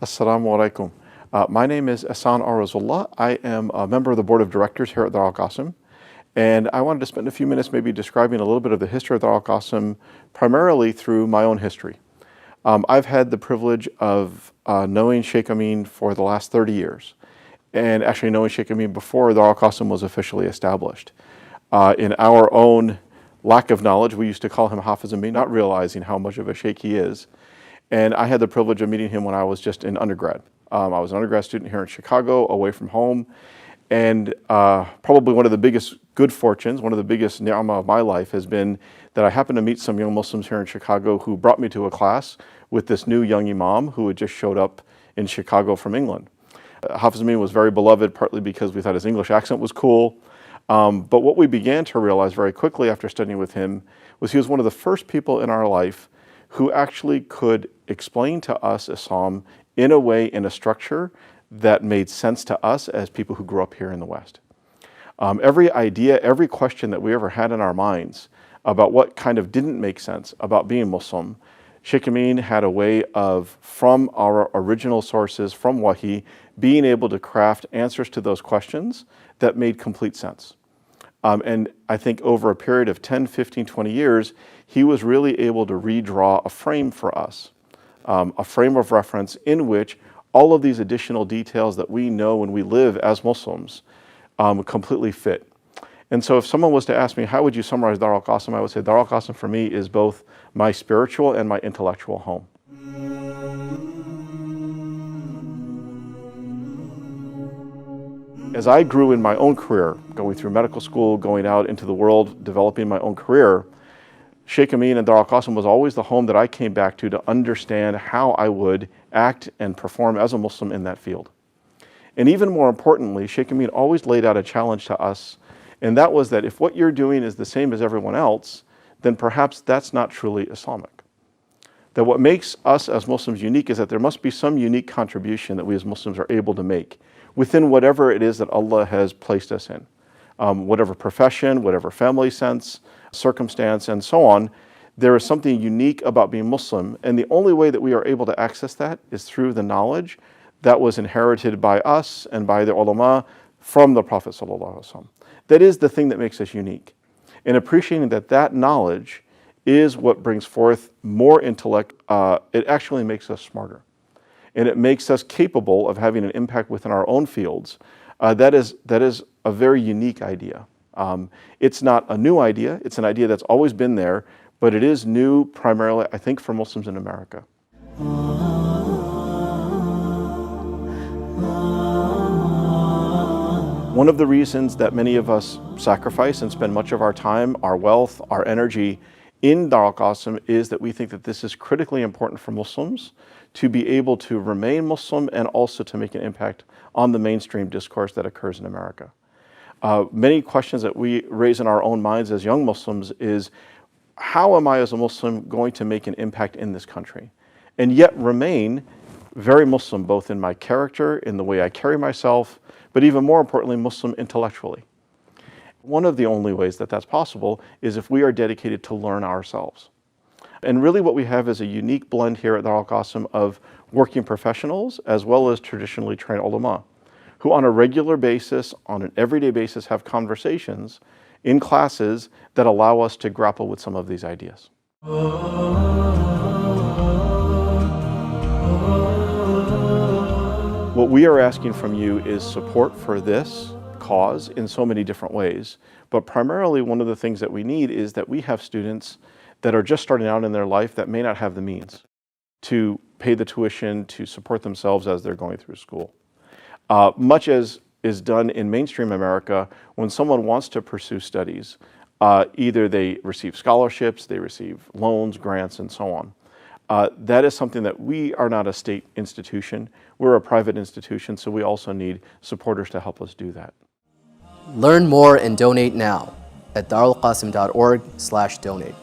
Assalamu alaikum. My name is Ahsan Arozullah. I am a member of the board of directors here at Darul Qasim, and I wanted to spend a few minutes maybe describing a little bit of the history of Darul Qasim, primarily through my own history. I've had the privilege of knowing Sheikh Amin for the last 30 years, and actually knowing Sheikh Amin before Darul Qasim was officially established. In our own lack of knowledge, we used to call him Hafiz Amin, not realizing how much of a sheikh he is. And I had the privilege of meeting him when I was just in undergrad. I was an undergrad student here in Chicago, away from home. And probably one of the biggest good fortunes, one of the biggest ni'mah of my life has been that I happened to meet some young Muslims here in Chicago who brought me to a class with this new young imam who had just showed up in Chicago from England. Hafiz Amin was very beloved, partly because we thought his English accent was cool. But what we began to realize very quickly after studying with him was he was one of the first people in our life who actually could explain to us Islam in a way, in a structure that made sense to us as people who grew up here in the West. Every idea, every question that we ever had in our minds about what kind of didn't make sense about being Muslim, Sheikh Amin had a way of, from our original sources, from Wahi, being able to craft answers to those questions that made complete sense. And I think over a period of 10, 15, 20 years, he was really able to redraw a frame for us, a frame of reference in which all of these additional details that we know when we live as Muslims completely fit. And so if someone was to ask me, how would you summarize Darul Qasim, I would say Darul Qasim for me is both my spiritual and my intellectual home. As I grew in my own career, going through medical school, going out into the world, developing my own career, Sheikh Amin and Darul Qasim was always the home that I came back to understand how I would act and perform as a Muslim in that field. And even more importantly, Sheikh Amin always laid out a challenge to us, and that was that if what you're doing is the same as everyone else, then perhaps that's not truly Islamic. That what makes us as Muslims unique is that there must be some unique contribution that we as Muslims are able to make within whatever it is that Allah has placed us in. Whatever profession, whatever family sense, circumstance, and so on, there is something unique about being Muslim, and the only way that we are able to access that is through the knowledge that was inherited by us and by the ulama from the Prophet ﷺ. That is the thing that makes us unique. And appreciating that that knowledge is what brings forth more intellect, it actually makes us smarter. And it makes us capable of having an impact within our own fields. That is a very unique idea. It's not a new idea, it's an idea that's always been there, but it is new primarily, I think, for Muslims in America. One of the reasons that many of us sacrifice and spend much of our time, our wealth, our energy in Darul Qasim is that we think that this is critically important for Muslims to be able to remain Muslim and also to make an impact on the mainstream discourse that occurs in America. Many questions that we raise in our own minds as young Muslims is, how am I as a Muslim going to make an impact in this country? And yet remain very Muslim, both in my character, in the way I carry myself, but even more importantly, Muslim intellectually. One of the only ways that that's possible is if we are dedicated to learn ourselves. And really what we have is a unique blend here at Darul Qasim of working professionals as well as traditionally trained ulama, who on a regular basis, on an everyday basis, have conversations in classes that allow us to grapple with some of these ideas. What we are asking from you is support for this cause in so many different ways, but primarily one of the things that we need is that we have students that are just starting out in their life that may not have the means to pay the tuition, to support themselves as they're going through school. Much as is done in mainstream America, when someone wants to pursue studies, either they receive scholarships, they receive loans, grants, and so on. That is something that we are not a state institution. We're a private institution, so we also need supporters to help us do that. Learn more and donate now at darulqasim.org/donate.